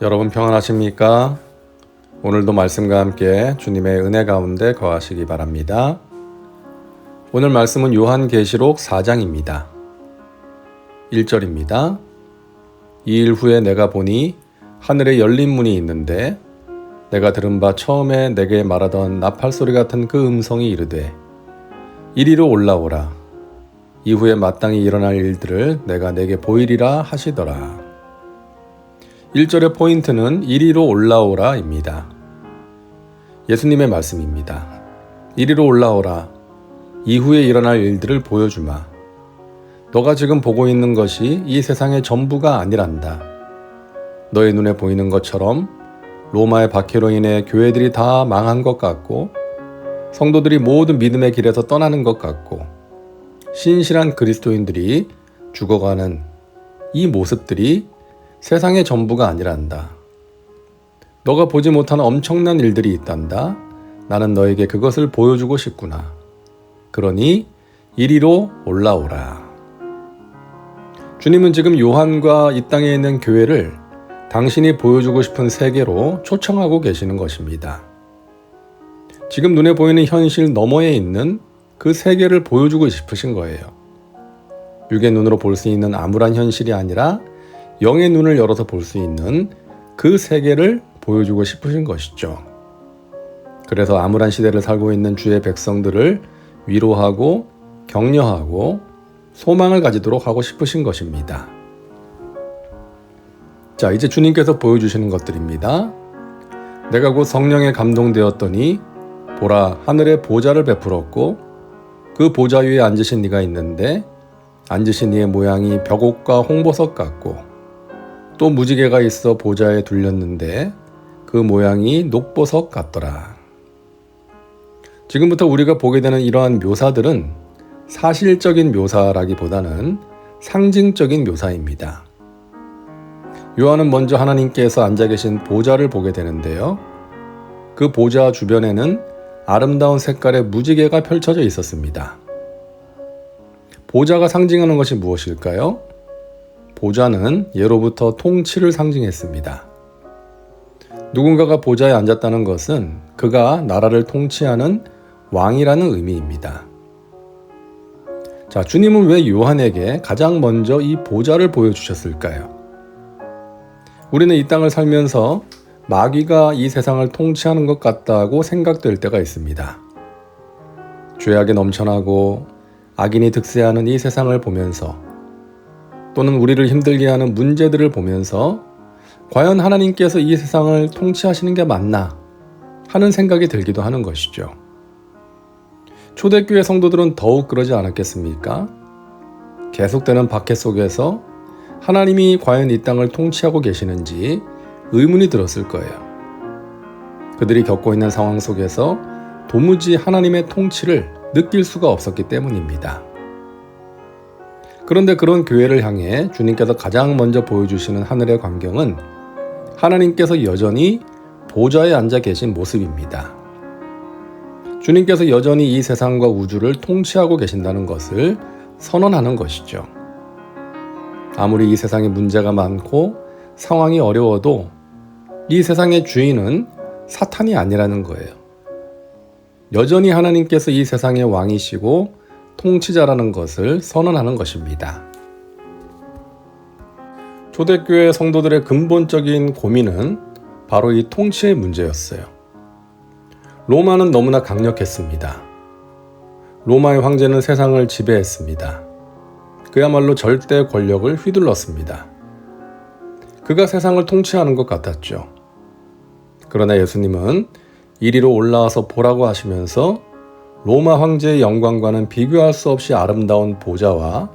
여러분 평안하십니까? 오늘도 말씀과 함께 주님의 은혜 가운데 거하시기 바랍니다. 오늘 말씀은 요한계시록 4장입니다. 1절입니다. 2일 후에 내가 보니 하늘에 열린 문이 있는데 내가 들은 바 처음에 내게 말하던 나팔소리 같은 그 음성이 이르되 이리로 올라오라. 이후에 마땅히 일어날 일들을 내가 내게 보이리라 하시더라. 1절의 포인트는 이리로 올라오라입니다. 예수님의 말씀입니다. 이리로 올라오라. 이후에 일어날 일들을 보여주마. 너가 지금 보고 있는 것이 이 세상의 전부가 아니란다. 너의 눈에 보이는 것처럼 로마의 박해로 인해 교회들이 다 망한 것 같고 성도들이 모두 믿음의 길에서 떠나는 것 같고 신실한 그리스도인들이 죽어가는 이 모습들이 세상의 전부가 아니란다. 너가 보지 못한 엄청난 일들이 있단다. 나는 너에게 그것을 보여주고 싶구나. 그러니 이리로 올라오라. 주님은 지금 요한과 이 땅에 있는 교회를 당신이 보여주고 싶은 세계로 초청하고 계시는 것입니다. 지금 눈에 보이는 현실 너머에 있는 그 세계를 보여주고 싶으신 거예요. 육의 눈으로 볼 수 있는 암울한 현실이 아니라 영의 눈을 열어서 볼 수 있는 그 세계를 보여주고 싶으신 것이죠. 그래서 암울한 시대를 살고 있는 주의 백성들을 위로하고 격려하고 소망을 가지도록 하고 싶으신 것입니다. 자, 이제 주님께서 보여주시는 것들입니다. 내가 곧 성령에 감동되었더니 보라, 하늘에 보좌를 베풀었고 그 보좌 위에 앉으신 이가 있는데 앉으신 이의 모양이 벽옥과 홍보석 같고 또 무지개가 있어 보좌에 둘렸는데 그 모양이 녹보석 같더라. 지금부터 우리가 보게 되는 이러한 묘사들은 사실적인 묘사라기보다는 상징적인 묘사입니다. 요한은 먼저 하나님께서 앉아 계신 보좌를 보게 되는데요. 그 보좌 주변에는 아름다운 색깔의 무지개가 펼쳐져 있었습니다. 보좌가 상징하는 것이 무엇일까요? 보좌는 예로부터 통치를 상징했습니다. 누군가가 보좌에 앉았다는 것은 그가 나라를 통치하는 왕이라는 의미입니다. 자, 주님은 왜 요한에게 가장 먼저 이 보좌를 보여주셨을까요? 우리는 이 땅을 살면서 마귀가 이 세상을 통치하는 것 같다고 생각될 때가 있습니다. 죄악에 넘쳐나고 악인이 득세하는 이 세상을 보면서 또는 우리를 힘들게 하는 문제들을 보면서 과연 하나님께서 이 세상을 통치하시는 게 맞나 하는 생각이 들기도 하는 것이죠. 초대교회 성도들은 더욱 그러지 않았겠습니까? 계속되는 박해 속에서 하나님이 과연 이 땅을 통치하고 계시는지 의문이 들었을 거예요. 그들이 겪고 있는 상황 속에서 도무지 하나님의 통치를 느낄 수가 없었기 때문입니다. 그런데 그런 교회를 향해 주님께서 가장 먼저 보여주시는 하늘의 광경은 하나님께서 여전히 보좌에 앉아 계신 모습입니다. 주님께서 여전히 이 세상과 우주를 통치하고 계신다는 것을 선언하는 것이죠. 아무리 이 세상에 문제가 많고 상황이 어려워도 이 세상의 주인은 사탄이 아니라는 거예요. 여전히 하나님께서 이 세상의 왕이시고 통치자라는 것을 선언하는 것입니다. 초대교회 성도들의 근본적인 고민은 바로 이 통치의 문제였어요. 로마는 너무나 강력했습니다. 로마의 황제는 세상을 지배했습니다. 그야말로 절대 권력을 휘둘렀습니다. 그가 세상을 통치하는 것 같았죠. 그러나 예수님은 이리로 올라와서 보라고 하시면서 로마 황제의 영광과는 비교할 수 없이 아름다운 보좌와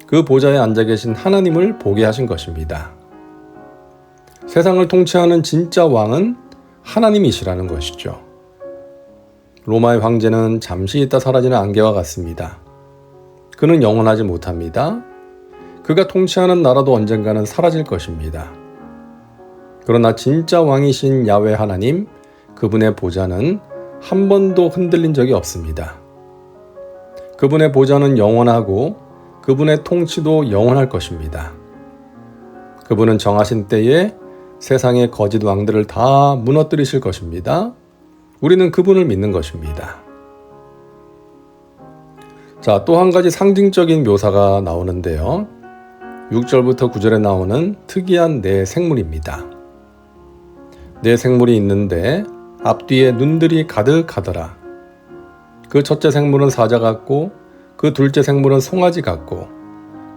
그 보좌에 앉아 계신 하나님을 보게 하신 것입니다. 세상을 통치하는 진짜 왕은 하나님이시라는 것이죠. 로마의 황제는 잠시 있다 사라지는 안개와 같습니다. 그는 영원하지 못합니다. 그가 통치하는 나라도 언젠가는 사라질 것입니다. 그러나 진짜 왕이신 야훼 하나님, 그분의 보좌는 한 번도 흔들린 적이 없습니다. 그분의 보좌는 영원하고 그분의 통치도 영원할 것입니다. 그분은 정하신 때에 세상의 거짓 왕들을 다 무너뜨리실 것입니다. 우리는 그분을 믿는 것입니다. 자, 또 한 가지 상징적인 묘사가 나오는데요. 6절부터 9절에 나오는 특이한 네 생물입니다. 네 생물이 있는데 앞뒤에 눈들이 가득하더라. 그 첫째 생물은 사자 같고 그 둘째 생물은 송아지 같고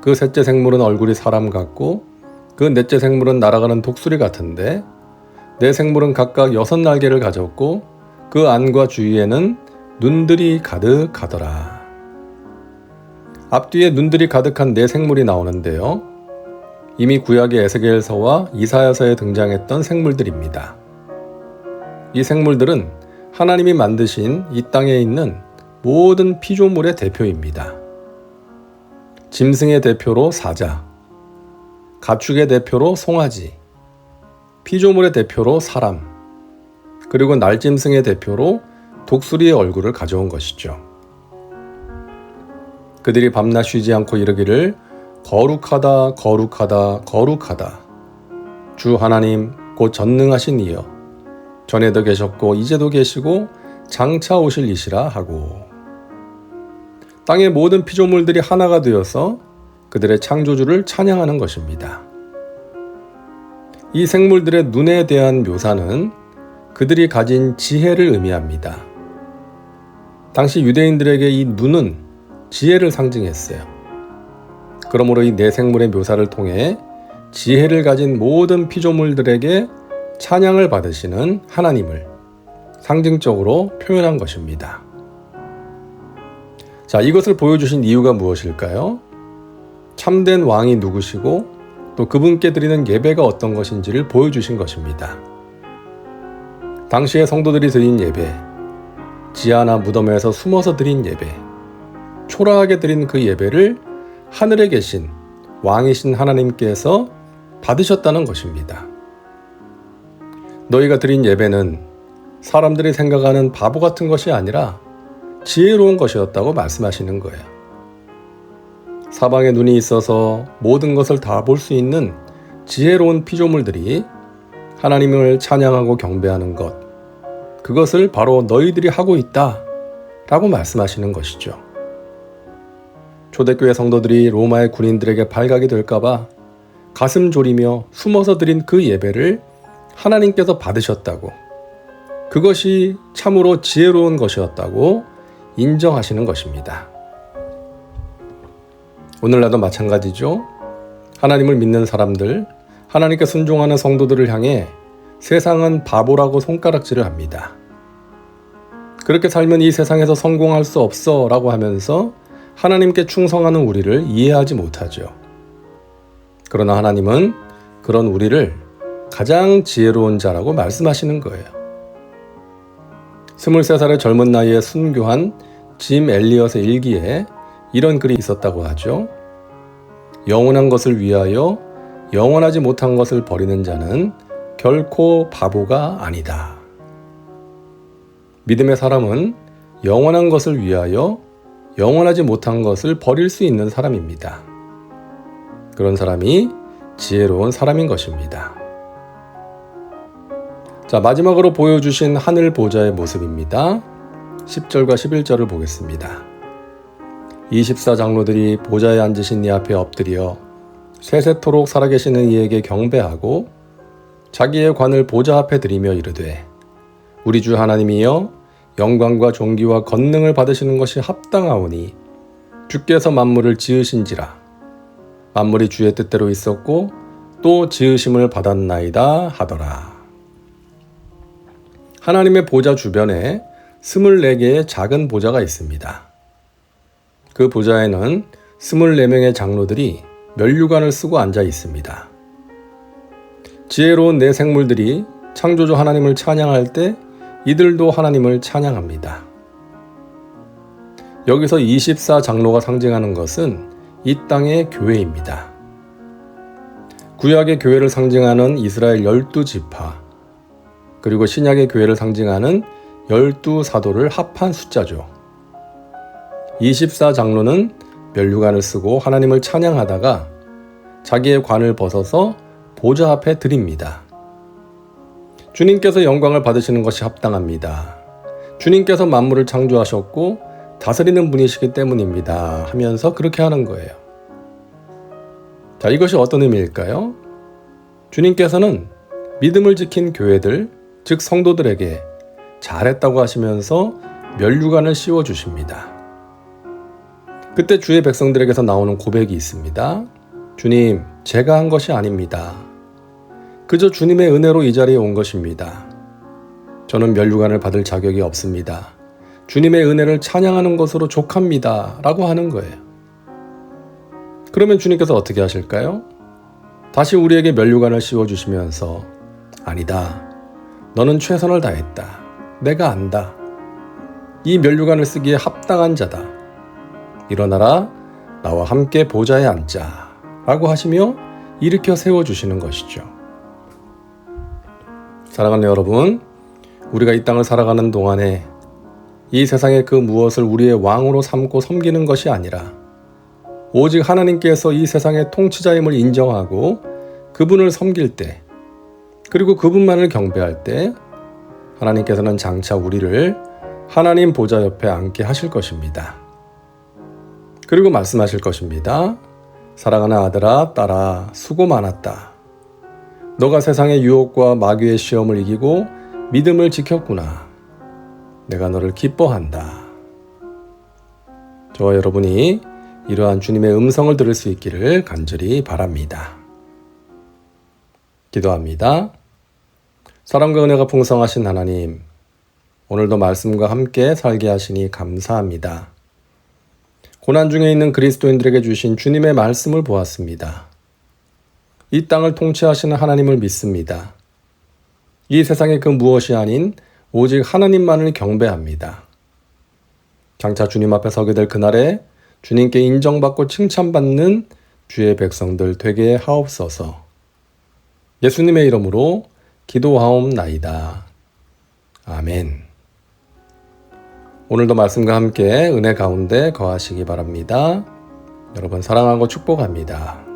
그 셋째 생물은 얼굴이 사람 같고 그 넷째 생물은 날아가는 독수리 같은데 네 생물은 각각 6날개를 가졌고 그 안과 주위에는 눈들이 가득하더라. 앞뒤에 눈들이 가득한 네 생물이 나오는데요. 이미 구약의 에스겔서와 이사야서에 등장했던 생물들입니다. 이 생물들은 하나님이 만드신 이 땅에 있는 모든 피조물의 대표입니다. 짐승의 대표로 사자, 가축의 대표로 송아지, 피조물의 대표로 사람, 그리고 날짐승의 대표로 독수리의 얼굴을 가져온 것이죠. 그들이 밤낮 쉬지 않고 이르기를 거룩하다 거룩하다 거룩하다. 주 하나님 곧 전능하신 이여 전에도 계셨고 이제도 계시고 장차 오실 이시라 하고 땅의 모든 피조물들이 하나가 되어서 그들의 창조주를 찬양하는 것입니다. 이 생물들의 눈에 대한 묘사는 그들이 가진 지혜를 의미합니다. 당시 유대인들에게 이 눈은 지혜를 상징했어요. 그러므로 이 네 생물의 묘사를 통해 지혜를 가진 모든 피조물들에게 찬양을 받으시는 하나님을 상징적으로 표현한 것입니다. 자, 이것을 보여주신 이유가 무엇일까요? 참된 왕이 누구시고 또 그분께 드리는 예배가 어떤 것인지를 보여주신 것입니다. 당시의 성도들이 드린 예배, 지하나 무덤에서 숨어서 드린 예배, 초라하게 드린 그 예배를 하늘에 계신 왕이신 하나님께서 받으셨다는 것입니다. 너희가 드린 예배는 사람들이 생각하는 바보 같은 것이 아니라 지혜로운 것이었다고 말씀하시는 거예요. 사방에 눈이 있어서 모든 것을 다 볼 수 있는 지혜로운 피조물들이 하나님을 찬양하고 경배하는 것, 그것을 바로 너희들이 하고 있다 라고 말씀하시는 것이죠. 초대교회 성도들이 로마의 군인들에게 발각이 될까봐 가슴 졸이며 숨어서 드린 그 예배를 하나님께서 받으셨다고, 그것이 참으로 지혜로운 것이었다고 인정하시는 것입니다. 오늘날도 마찬가지죠. 하나님을 믿는 사람들, 하나님께 순종하는 성도들을 향해 세상은 바보라고 손가락질을 합니다. 그렇게 살면 이 세상에서 성공할 수 없어 라고 하면서 하나님께 충성하는 우리를 이해하지 못하죠. 그러나 하나님은 그런 우리를 가장 지혜로운 자라고 말씀하시는 거예요. 23살의 젊은 나이에 순교한 짐 엘리엇의 일기에 이런 글이 있었다고 하죠. 영원한 것을 위하여 영원하지 못한 것을 버리는 자는 결코 바보가 아니다. 믿음의 사람은 영원한 것을 위하여 영원하지 못한 것을 버릴 수 있는 사람입니다. 그런 사람이 지혜로운 사람인 것입니다. 자, 마지막으로 보여주신 하늘 보좌의 모습입니다. 10절과 11절을 보겠습니다. 24장로들이 보좌에 앉으신 이 앞에 엎드려 세세토록 살아계시는 이에게 경배하고 자기의 관을 보좌 앞에 드리며 이르되 우리 주 하나님이여 영광과 존귀와 권능을 받으시는 것이 합당하오니 주께서 만물을 지으신지라 만물이 주의 뜻대로 있었고 또 지으심을 받았나이다 하더라. 하나님의 보좌 주변에 24개의 작은 보좌가 있습니다. 그 보좌에는 24명의 장로들이 면류관을 쓰고 앉아 있습니다. 지혜로운 네 생물들이 창조주 하나님을 찬양할 때 이들도 하나님을 찬양합니다. 여기서 24장로가 상징하는 것은 이 땅의 교회입니다. 구약의 교회를 상징하는 이스라엘 12지파, 그리고 신약의 교회를 상징하는 12사도를 합한 숫자죠. 24장로는 면류관을 쓰고 하나님을 찬양하다가 자기의 관을 벗어서 보좌 앞에 드립니다. 주님께서 영광을 받으시는 것이 합당합니다. 주님께서 만물을 창조하셨고 다스리는 분이시기 때문입니다. 하면서 그렇게 하는 거예요. 자, 이것이 어떤 의미일까요? 주님께서는 믿음을 지킨 교회들, 즉 성도들에게 잘했다고 하시면서 면류관을 씌워주십니다. 그때 주의 백성들에게서 나오는 고백이 있습니다. 주님, 제가 한 것이 아닙니다. 그저 주님의 은혜로 이 자리에 온 것입니다. 저는 면류관을 받을 자격이 없습니다. 주님의 은혜를 찬양하는 것으로 족합니다. 라고 하는 거예요. 그러면 주님께서 어떻게 하실까요? 다시 우리에게 면류관을 씌워주시면서 아니다. 너는 최선을 다했다. 내가 안다. 이 면류관을 쓰기에 합당한 자다. 일어나라. 나와 함께 보좌에 앉자. 라고 하시며 일으켜 세워주시는 것이죠. 사랑하는 여러분, 우리가 이 땅을 살아가는 동안에 이 세상의 그 무엇을 우리의 왕으로 삼고 섬기는 것이 아니라 오직 하나님께서 이 세상의 통치자임을 인정하고 그분을 섬길 때, 그리고 그분만을 경배할 때 하나님께서는 장차 우리를 하나님 보좌 옆에 앉게 하실 것입니다. 그리고 말씀하실 것입니다. 사랑하는 아들아, 딸아, 수고 많았다. 너가 세상의 유혹과 마귀의 시험을 이기고 믿음을 지켰구나. 내가 너를 기뻐한다. 저와 여러분이 이러한 주님의 음성을 들을 수 있기를 간절히 바랍니다. 기도합니다. 사랑과 은혜가 풍성하신 하나님, 오늘도 말씀과 함께 살게 하시니 감사합니다. 고난 중에 있는 그리스도인들에게 주신 주님의 말씀을 보았습니다. 이 땅을 통치하시는 하나님을 믿습니다. 이 세상의 그 무엇이 아닌 오직 하나님만을 경배합니다. 장차 주님 앞에 서게 될 그날에 주님께 인정받고 칭찬받는 주의 백성들 되게 하옵소서. 예수님의 이름으로 기도하옵나이다. 아멘. 오늘도 말씀과 함께 은혜 가운데 거하시기 바랍니다. 여러분 사랑하고 축복합니다.